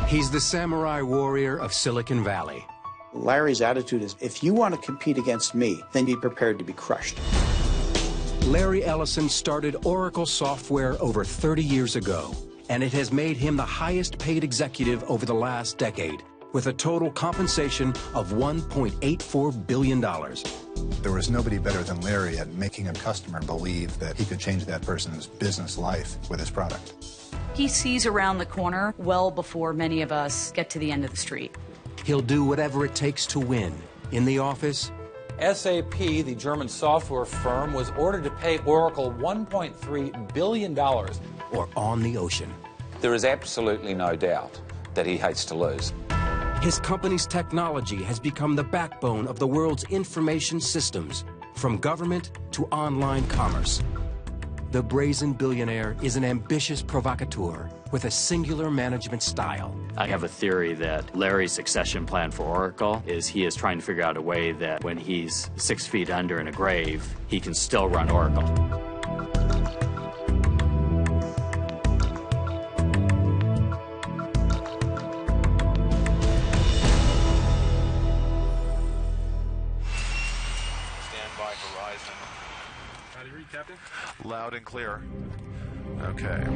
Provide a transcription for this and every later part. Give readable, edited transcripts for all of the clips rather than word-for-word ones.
He's the samurai warrior of Silicon Valley. Larry's attitude is, if you want to compete against me, then be prepared to be crushed. Larry Ellison started Oracle Software over 30 years ago, and it has made him the highest paid executive over the last decade, with a total compensation of $1.84 billion. There was nobody better than Larry at making a customer believe that he could change that person's business life with his product. He sees around the corner well before many of us get to the end of the street. He'll do whatever it takes to win, in the office. SAP, the German software firm, was ordered to pay Oracle $1.3 billion. Or on the ocean. There is absolutely no doubt that he hates to lose. His company's technology has become the backbone of the world's information systems, from government to online commerce. The brazen billionaire is an ambitious provocateur with a singular management style. I have a theory that Larry's succession plan for Oracle is he is trying to figure out a way that when he's 6 feet under in a grave, he can still run Oracle. Captain? Loud and clear. Okay.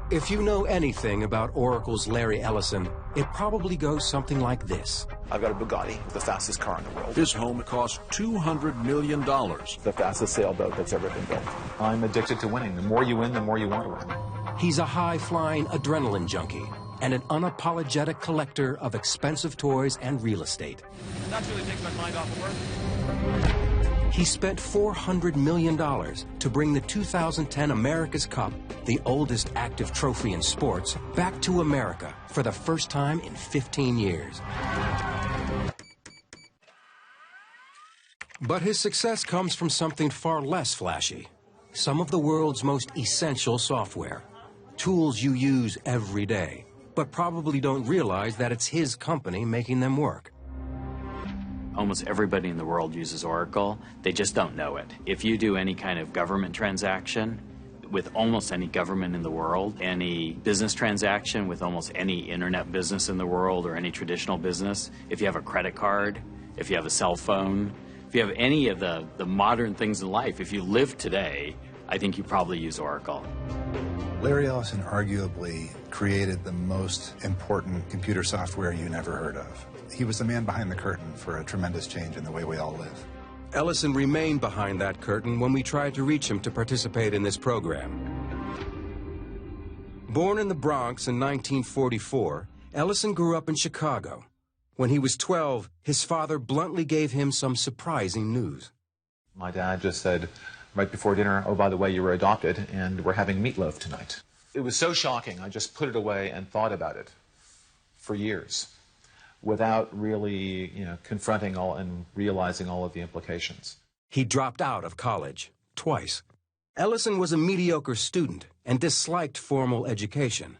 If you know anything about Oracle's Larry Ellison, it probably goes something like this. I've got a Bugatti, the fastest car in the world. His home cost $200 million. The fastest sailboat that's ever been built. I'm addicted to winning. The more you win, the more you want to win. He's a high-flying adrenaline junkie and an unapologetic collector of expensive toys and real estate. That really takes my mind off of work. He spent $400 million to bring the 2010 America's Cup, the oldest active trophy in sports, back to America for the first time in 15 years. But his success comes from something far less flashy. Some of the world's most essential software. Tools you use every day, but probably don't realize that it's his company making them work. Almost everybody in the world uses Oracle. They just don't know it. If you do any kind of government transaction with almost any government in the world, any business transaction with almost any internet business in the world or any traditional business, if you have a credit card, if you have a cell phone, if you have any of the modern things in life, if you live today, I think you probably use Oracle. Larry Ellison arguably created the most important computer software you never heard of. He was the man behind the curtain for a tremendous change in the way we all live. Ellison remained behind that curtain when we tried to reach him to participate in this program. Born in the Bronx in 1944, Ellison grew up in Chicago. When he was 12, his father bluntly gave him some surprising news. My dad just said right before dinner, "Oh, by the way, you were adopted, and we're having meatloaf tonight." It was so shocking, I just put it away and thought about it for years, without really, confronting all and realizing all of the implications. He dropped out of college twice. Ellison was a mediocre student and disliked formal education.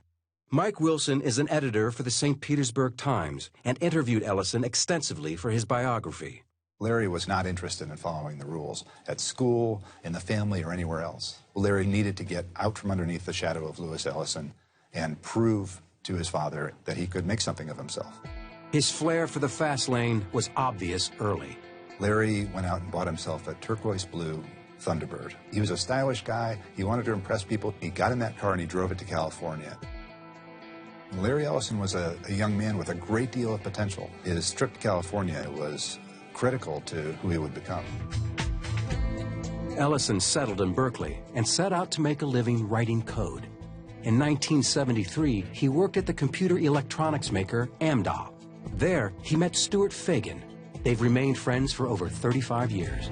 Mike Wilson is an editor for the St. Petersburg Times and interviewed Ellison extensively for his biography. Larry was not interested in following the rules at school, in the family, or anywhere else. Larry needed to get out from underneath the shadow of Lewis Ellison and prove to his father that he could make something of himself. His flair for the fast lane was obvious early. Larry went out and bought himself a turquoise blue Thunderbird. He was a stylish guy. He wanted to impress people. He got in that car and he drove it to California. Larry Ellison was a young man with a great deal of potential. His trip to California was critical to who he would become. Ellison settled in Berkeley and set out to make a living writing code. In 1973, he worked at the computer electronics maker Amdahl. There, he met Stuart Fagan. They've remained friends for over 35 years.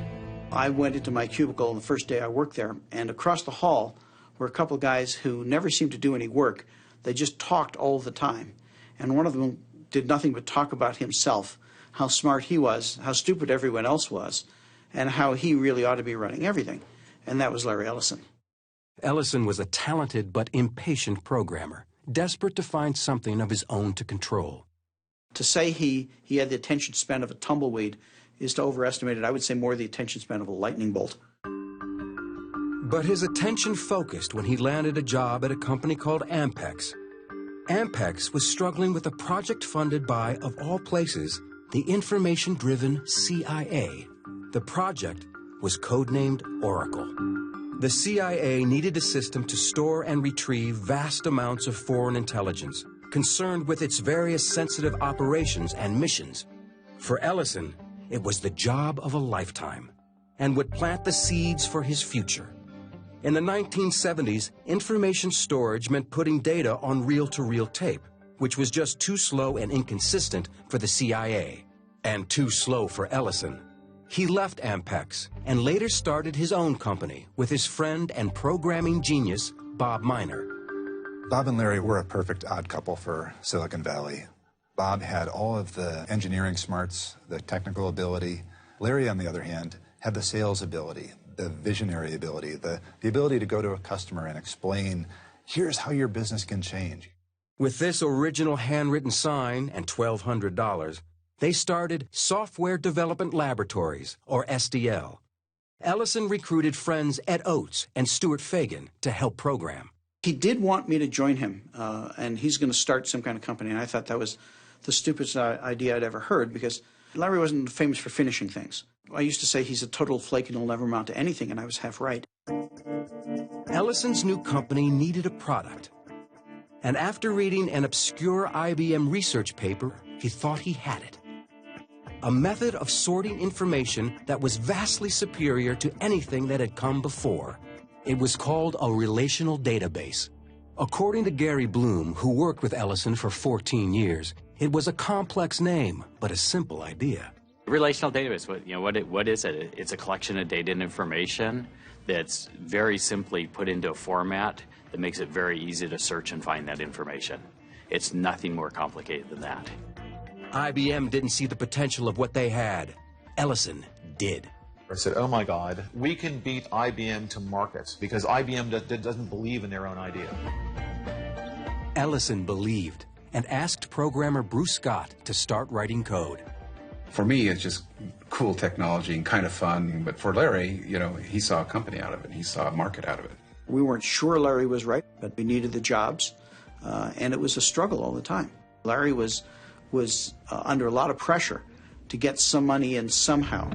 I went into my cubicle on the first day I worked there, and across the hall were a couple of guys who never seemed to do any work. They just talked all the time. And one of them did nothing but talk about himself, how smart he was, how stupid everyone else was, and how he really ought to be running everything. And that was Larry Ellison. Ellison was a talented but impatient programmer, desperate to find something of his own to control. To say he had the attention span of a tumbleweed is to overestimate it. I would say more the attention span of a lightning bolt. But his attention focused when he landed a job at a company called Ampex. Ampex was struggling with a project funded by, of all places, the information-driven CIA. The project was codenamed Oracle. The CIA needed a system to store and retrieve vast amounts of foreign intelligence, concerned with its various sensitive operations and missions. For Ellison, it was the job of a lifetime, and would plant the seeds for his future. In the 1970s, information storage meant putting data on reel-to-reel tape, which was just too slow and inconsistent for the CIA, and too slow for Ellison. He left Ampex and later started his own company with his friend and programming genius, Bob Miner. Bob and Larry were a perfect odd couple for Silicon Valley. Bob had all of the engineering smarts, the technical ability. Larry, on the other hand, had the sales ability, the visionary ability, the ability to go to a customer and explain, here's how your business can change. With this original handwritten sign and $1,200, they started Software Development Laboratories, or SDL. Ellison recruited friends Ed Oates and Stuart Fagan to help program. He did want me to join him, and he's going to start some kind of company, and I thought that was the stupidest idea I'd ever heard, because Larry wasn't famous for finishing things. I used to say he's a total flake and he'll never amount to anything, and I was half right. Ellison's new company needed a product. And after reading an obscure IBM research paper, he thought he had it. A method of sorting information that was vastly superior to anything that had come before. It was called a relational database. According to Gary Bloom, who worked with Ellison for 14 years, it was a complex name, but a simple idea. Relational database, what is it? It's a collection of data and information that's very simply put into a format that makes it very easy to search and find that information. It's nothing more complicated than that. IBM didn't see the potential of what they had. Ellison did. I said, oh my God, we can beat IBM to market because IBM doesn't believe in their own idea. Ellison believed and asked programmer Bruce Scott to start writing code. For me, it's just cool technology and kind of fun, but for Larry, he saw a company out of it. He saw a market out of it. We weren't sure Larry was right, but we needed the jobs, and it was a struggle all the time. Larry was under a lot of pressure to get some money in somehow.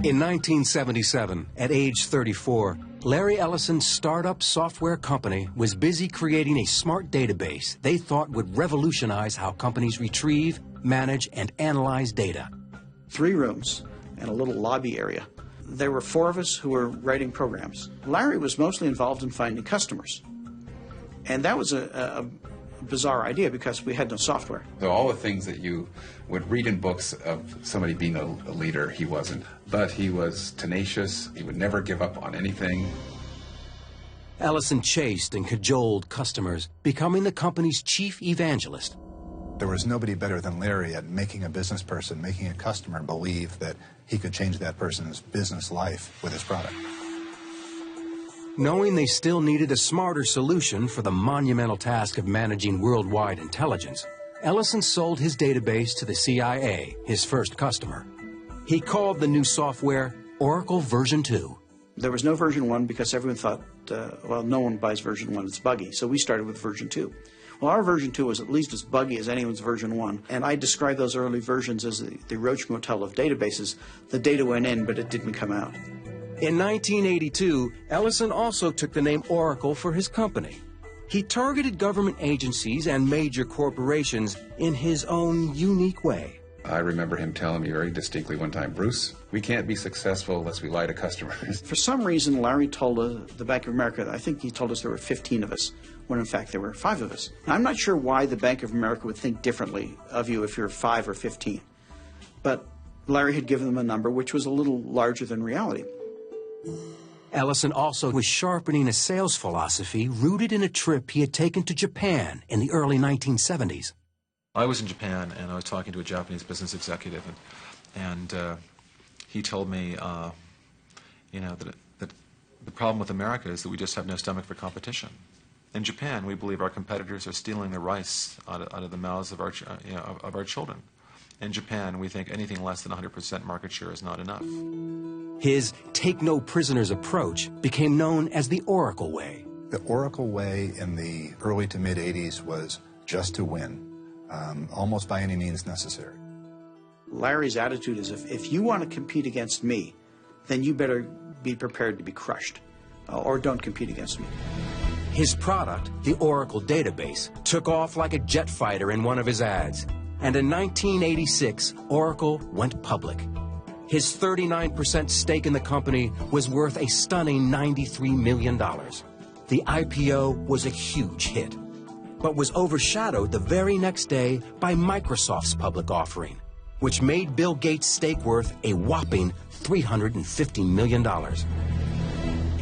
In 1977, at age 34, Larry Ellison's startup software company was busy creating a smart database they thought would revolutionize how companies retrieve, manage, and analyze data. 3 rooms and a little lobby area. There were 4 of us who were writing programs. Larry was mostly involved in finding customers. And that was a bizarre idea because we had no software. So all the things that you would read in books of somebody being a leader, he wasn't. But he was tenacious. He would never give up on anything. Ellison chased and cajoled customers, becoming the company's chief evangelist. There was nobody better than Larry at making a business person, making a customer believe that he could change that person's business life with his product. Knowing they still needed a smarter solution for the monumental task of managing worldwide intelligence, Ellison sold his database to the CIA, his first customer. He called the new software Oracle version 2. There was no version 1 because everyone thought, well, no one buys version 1, it's buggy. So we started with version 2. Well, our version 2 was at least as buggy as anyone's version 1. And I describe those early versions as the Roach Motel of databases. The data went in, but it didn't come out. In 1982, Ellison also took the name Oracle for his company. He targeted government agencies and major corporations in his own unique way. I remember him telling me very distinctly one time, Bruce, we can't be successful unless we lie to customers. For some reason, Larry told the Bank of America, I think he told us there were 15 of us, when in fact there were 5 of us. Now, I'm not sure why the Bank of America would think differently of you if you're 5 or 15. But Larry had given them a number which was a little larger than reality. Ellison also was sharpening a sales philosophy rooted in a trip he had taken to Japan in the early 1970s. I was in Japan, and I was talking to a Japanese business executive, and he told me, that the problem with America is that we just have no stomach for competition. In Japan, we believe our competitors are stealing the rice out of the mouths of our children, In Japan, we think anything less than 100% market share is not enough. His take-no-prisoners approach became known as the Oracle Way. The Oracle Way in the early to mid-'80s was just to win, almost by any means necessary. Larry's attitude is, if you want to compete against me, then you better be prepared to be crushed, or don't compete against me. His product, the Oracle database, took off like a jet fighter in one of his ads. And in 1986, Oracle went public. His 39% stake in the company was worth a stunning $93 million. The IPO was a huge hit, but was overshadowed the very next day by Microsoft's public offering, which made Bill Gates' stake worth a whopping $350 million.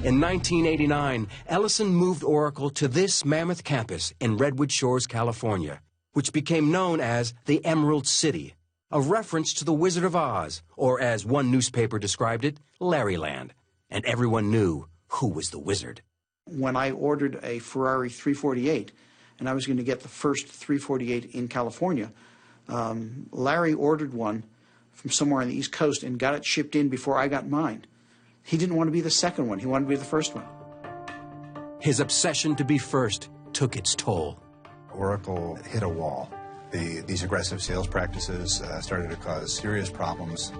In 1989, Ellison moved Oracle to this mammoth campus in Redwood Shores, California, which became known as the Emerald City, a reference to the Wizard of Oz, or as one newspaper described it, Larryland. And everyone knew who was the wizard. When I ordered a Ferrari 348, and I was going to get the first 348 in California, Larry ordered one from somewhere on the East Coast and got it shipped in before I got mine. He didn't want to be the second one. He wanted to be the first one. His obsession to be first took its toll. Oracle hit a wall. These aggressive sales practices started to cause serious problems.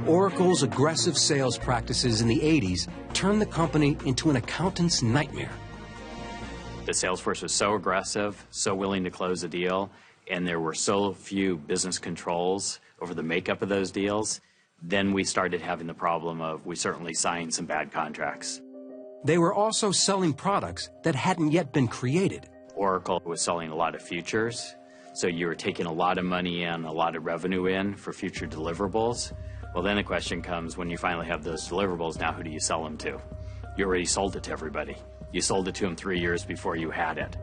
Oracle's aggressive sales practices in the 80s turned the company into an accountant's nightmare. The sales force was so aggressive, so willing to close a deal, and there were so few business controls over the makeup of those deals. Then we started having the problem of we certainly signed some bad contracts. They were also selling products that hadn't yet been created. Oracle was selling a lot of futures, so you were taking a lot of money in, a lot of revenue in for future deliverables. Well, then the question comes, when you finally have those deliverables, now who do you sell them to? You already sold it to everybody. You sold it to them 3 years before you had it.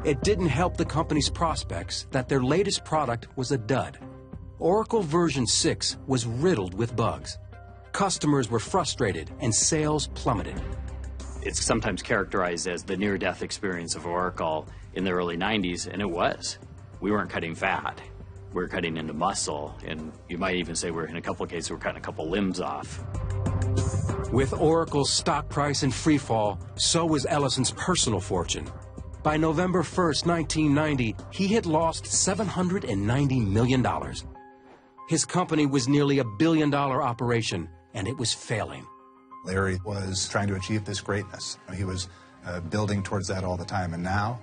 It didn't help the company's prospects that their latest product was a dud. Oracle version 6 was riddled with bugs. Customers were frustrated and sales plummeted. It's sometimes characterized as the near-death experience of Oracle in the early 90s, and it was. We weren't cutting fat. We were cutting into muscle, and you might even say in a couple of cases, we're cutting a couple limbs off. With Oracle's stock price in freefall, so was Ellison's personal fortune. By November 1st, 1990, he had lost $790 million. His company was nearly $1 billion operation, and it was failing. Larry was trying to achieve this greatness. He was building towards that all the time, and now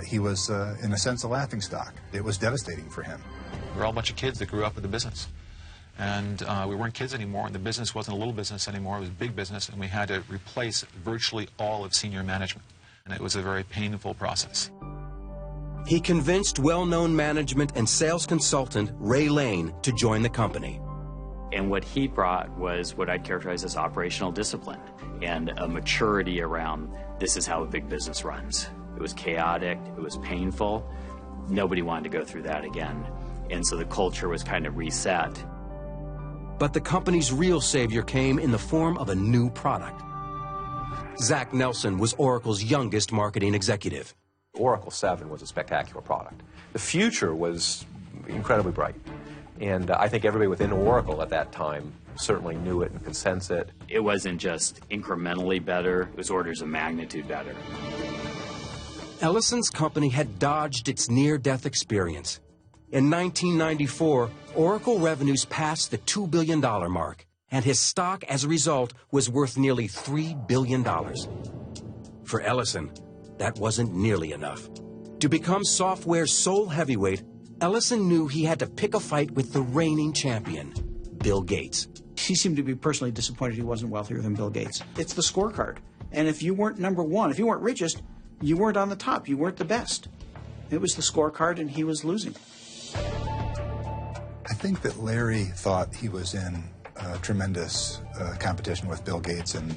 he was, in a sense, a laughingstock. It was devastating for him. We're all a bunch of kids that grew up with the business. And we weren't kids anymore, and the business wasn't a little business anymore, it was big business, and we had to replace virtually all of senior management. And it was a very painful process. He convinced well-known management and sales consultant Ray Lane to join the company. And what he brought was what I'd characterize as operational discipline and a maturity around this is how a big business runs. It was chaotic, it was painful. Nobody wanted to go through that again. And so the culture was kind of reset. But the company's real savior came in the form of a new product. Zach Nelson was Oracle's youngest marketing executive. Oracle 7 was a spectacular product. The future was incredibly bright. And I think everybody within Oracle at that time certainly knew it and could sense it. It wasn't just incrementally better, it was orders of magnitude better. Ellison's company had dodged its near-death experience. In 1994, Oracle revenues passed the $2 billion mark, and his stock, as a result, was worth nearly $3 billion. For Ellison, that wasn't nearly enough. To become software's sole heavyweight, Ellison knew he had to pick a fight with the reigning champion, Bill Gates. He seemed to be personally disappointed he wasn't wealthier than Bill Gates. It's the scorecard. And if you weren't number one, if you weren't richest, you weren't on the top, you weren't the best. It was the scorecard, and he was losing. I think that Larry thought he was in tremendous competition with Bill Gates, and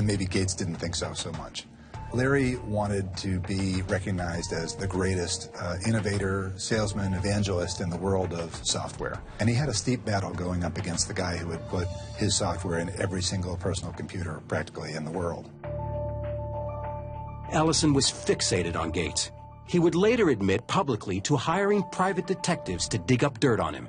maybe Gates didn't think so much. Larry wanted to be recognized as the greatest innovator, salesman, evangelist in the world of software. And he had a steep battle going up against the guy who had put his software in every single personal computer practically in the world. Ellison was fixated on Gates. He would later admit publicly to hiring private detectives to dig up dirt on him.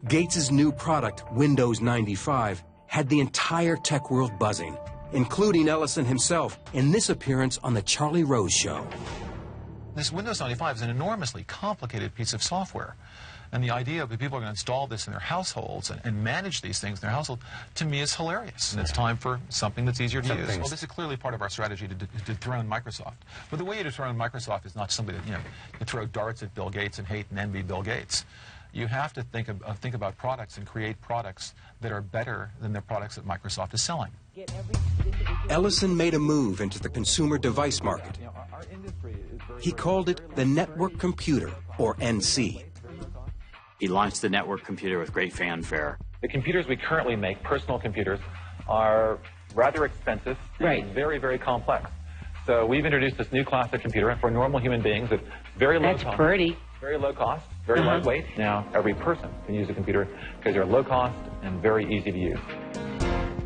Gates's new product, Windows 95, had the entire tech world buzzing, including Ellison himself in this appearance on The Charlie Rose Show. This Windows 95 is an enormously complicated piece of software. And the idea that people are going to install this in their households and manage these things in their household, to me, is hilarious. And it's time for something that's easier to use. Well, this is clearly part of our strategy to dethrone Microsoft. But the way you dethrone Microsoft is not somebody that, you throw darts at Bill Gates and hate and envy Bill Gates. You have to think about products and create products that are better than the products that Microsoft is selling. Ellison made a move into the consumer device market. He called it the network computer, or NC. He launched the network computer with great fanfare. The computers we currently make, personal computers, are rather expensive and very, very complex. So we've introduced this new class of computer for normal human beings at very low cost. That's pretty. Very low cost, very lightweight. Now every person can use a computer because they're low cost and very easy to use.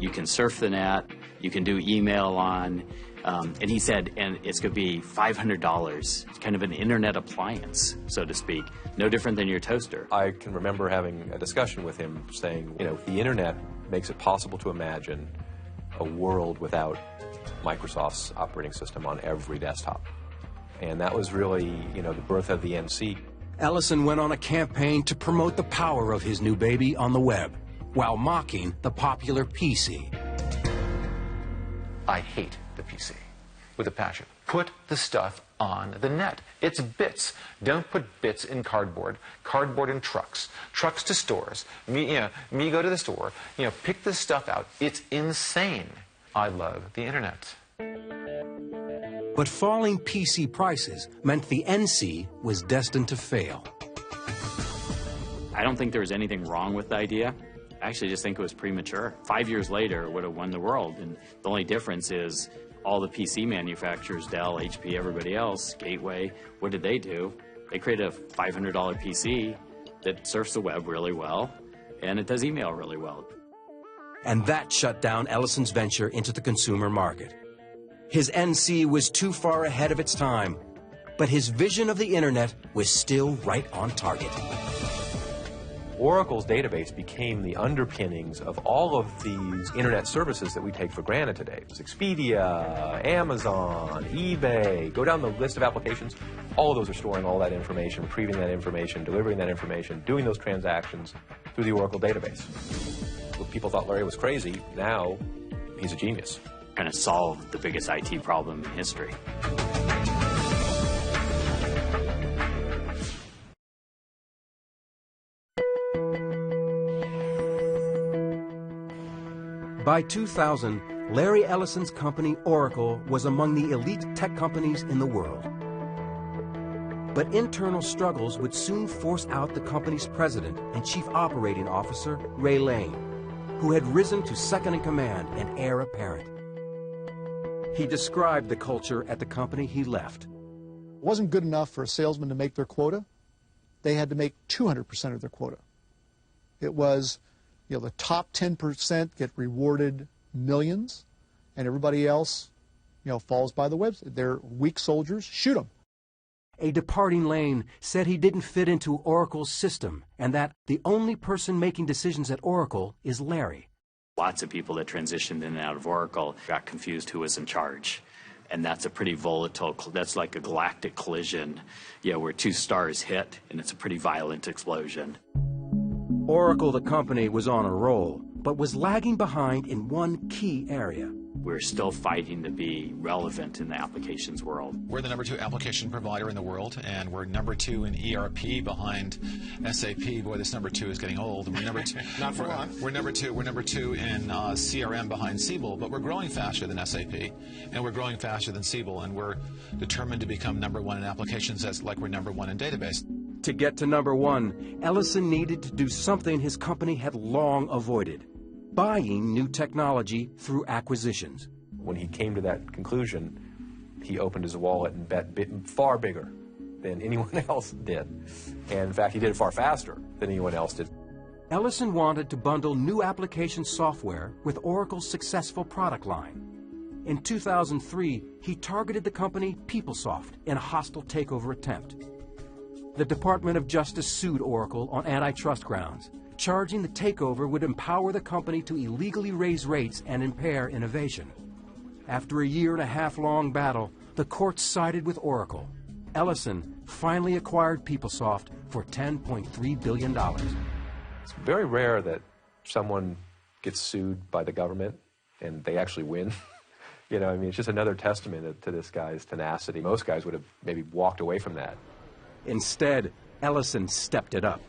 You can surf the net, you can do email on, and he said, and it's going to be $500. It's kind of an internet appliance, so to speak, no different than your toaster. I can remember having a discussion with him saying, the internet makes it possible to imagine a world without Microsoft's operating system on every desktop. And that was really, the birth of the NC. Ellison went on a campaign to promote the power of his new baby on the web, while mocking the popular PC. I hate the PC with a passion. Put the stuff on the net. It's bits. Don't put bits in cardboard. Cardboard in trucks. Trucks to stores. Me go to the store. Pick this stuff out. It's insane. I love the internet. But falling PC prices meant the NC was destined to fail. I don't think there was anything wrong with the idea. I actually just think it was premature. 5 years later, it would have won the world. And the only difference is all the PC manufacturers, Dell, HP, everybody else, Gateway, what did they do? They created a $500 PC that surfs the web really well, and it does email really well. And that shut down Ellison's venture into the consumer market. His NC was too far ahead of its time, but his vision of the internet was still right on target. Oracle's database became the underpinnings of all of these internet services that we take for granted today. It was Expedia, Amazon, eBay, go down the list of applications. All of those are storing all that information, retrieving that information, delivering that information, doing those transactions through the Oracle database. Well, people thought Larry was crazy. Now, he's a genius. Kind of solved the biggest IT problem in history. By 2000, Larry Ellison's company, Oracle, was among the elite tech companies in the world. But internal struggles would soon force out the company's president and chief operating officer, Ray Lane, who had risen to second in command and heir apparent. He described the culture at the company he left. It wasn't good enough for a salesman to make their quota. They had to make 200% of their quota. It was, the top 10% get rewarded millions, and everybody else, falls by the wayside. They're weak soldiers, shoot them. A departing Lane said he didn't fit into Oracle's system, and that the only person making decisions at Oracle is Larry. Lots of people that transitioned in and out of Oracle got confused who was in charge. And that's a pretty volatile, that's like a galactic collision, where two stars hit, and it's a pretty violent explosion. Oracle, the company, was on a roll, but was lagging behind in one key area. We're still fighting to be relevant in the applications world. We're the #2 application provider in the world, and we're #2 in ERP behind SAP. Boy, this #2 is getting old. And we're #2. Not for long. We're #2 in CRM behind Siebel, but we're growing faster than SAP, and we're growing faster than Siebel, and we're determined to become #1 in applications like we're #1 in database. To get to #1, Ellison needed to do something his company had long avoided: buying new technology through acquisitions. When he came to that conclusion, he opened his wallet and bet far bigger than anyone else did. And in fact, he did it far faster than anyone else did. Ellison wanted to bundle new application software with Oracle's successful product line. In 2003, he targeted the company PeopleSoft in a hostile takeover attempt. The Department of Justice sued Oracle on antitrust grounds, charging the takeover would empower the company to illegally raise rates and impair innovation. After a year-and-a-half-long battle, the courts sided with Oracle. Ellison finally acquired PeopleSoft for $10.3 billion. It's very rare that someone gets sued by the government and they actually win. You know, I mean, it's just another testament to this guy's tenacity. Most guys would have maybe walked away from that. Instead, Ellison stepped it up.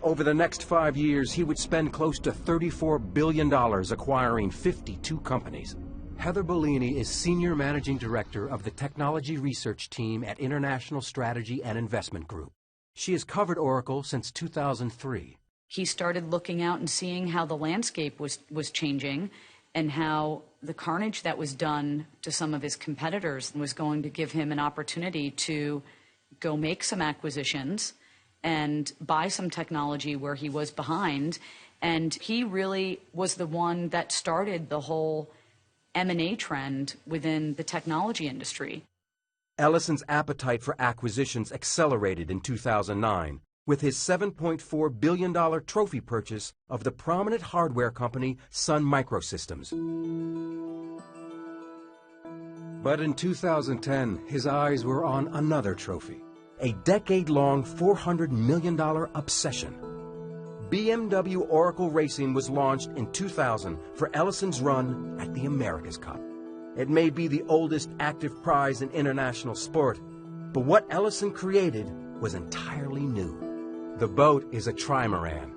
Over the next 5 years, he would spend close to $34 billion acquiring 52 companies. Heather Bellini is Senior Managing Director of the Technology Research Team at International Strategy and Investment Group. She has covered Oracle since 2003. He started looking out and seeing how the landscape was changing and how the carnage that was done to some of his competitors was going to give him an opportunity to go make some acquisitions and buy some technology where he was behind. And he really was the one that started the whole M&A trend within the technology industry. Ellison's appetite for acquisitions accelerated in 2009 with his $7.4 billion trophy purchase of the prominent hardware company Sun Microsystems. But in 2010, his eyes were on another trophy, a decade-long $400 million obsession. BMW Oracle Racing was launched in 2000 for Ellison's run at the America's Cup. It may be the oldest active prize in international sport, but what Ellison created was entirely new. The boat is a trimaran.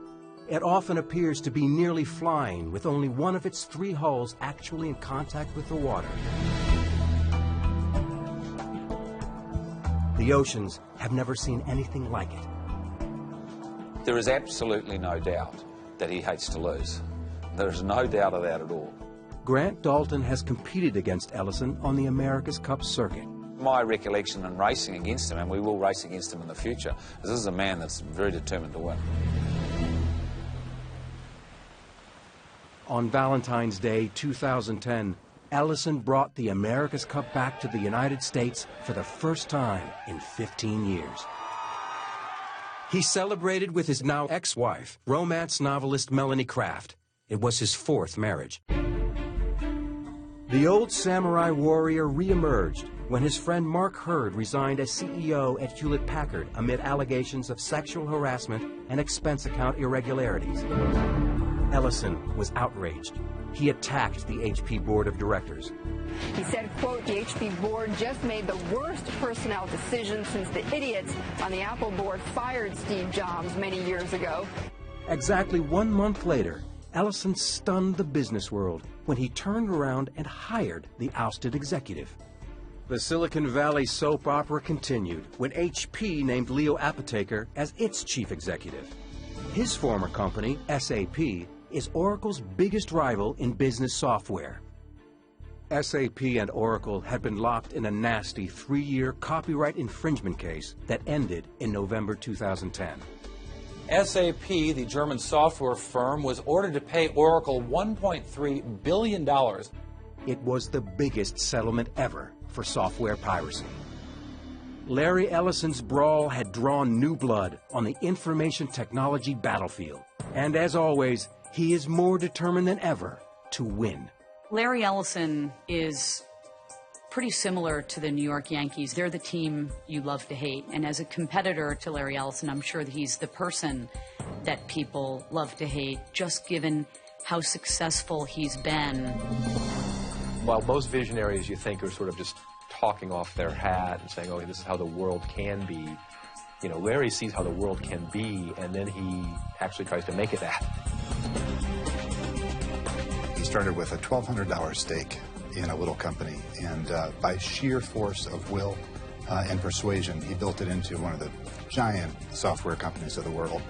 It often appears to be nearly flying with only one of its 3 hulls actually in contact with the water. The oceans have never seen anything like it. There is absolutely no doubt that he hates to lose. There's no doubt of that at all. Grant Dalton has competed against Ellison on the America's Cup circuit. My recollection in racing against him, and we will race against him in the future, is this is a man that's very determined to win. On Valentine's Day 2010, Ellison brought the America's Cup back to the United States for the first time in 15 years. He celebrated with his now ex-wife, romance novelist Melanie Kraft. It was his 4th marriage. The old samurai warrior re-emerged when his friend Mark Hurd resigned as CEO at Hewlett-Packard amid allegations of sexual harassment and expense account irregularities. Ellison was outraged. He attacked the HP board of directors. He said, quote, the HP board just made the worst personnel decision since the idiots on the Apple board fired Steve Jobs many years ago. Exactly 1 month later, Ellison stunned the business world when he turned around and hired the ousted executive. The Silicon Valley soap opera continued when HP named Leo Apotheker as its chief executive. His former company, SAP, is Oracle's biggest rival in business software. SAP and Oracle had been locked in a nasty 3-year copyright infringement case that ended in November 2010. SAP, the German software firm, was ordered to pay Oracle $1.3 billion. It was the biggest settlement ever for software piracy. Larry Ellison's brawl had drawn new blood on the information technology battlefield. And as always, he is more determined than ever to win. Larry Ellison is pretty similar to the New York Yankees. They're the team you love to hate. And as a competitor to Larry Ellison, I'm sure that he's the person that people love to hate, just given how successful he's been. While most visionaries you think are sort of just talking off their hat and saying, oh, this is how the world can be, you know, Larry sees how the world can be, and then he actually tries to make it that. He started with a $1,200 stake in a little company, and by sheer force of will and persuasion, he built it into one of the giant software companies of the world.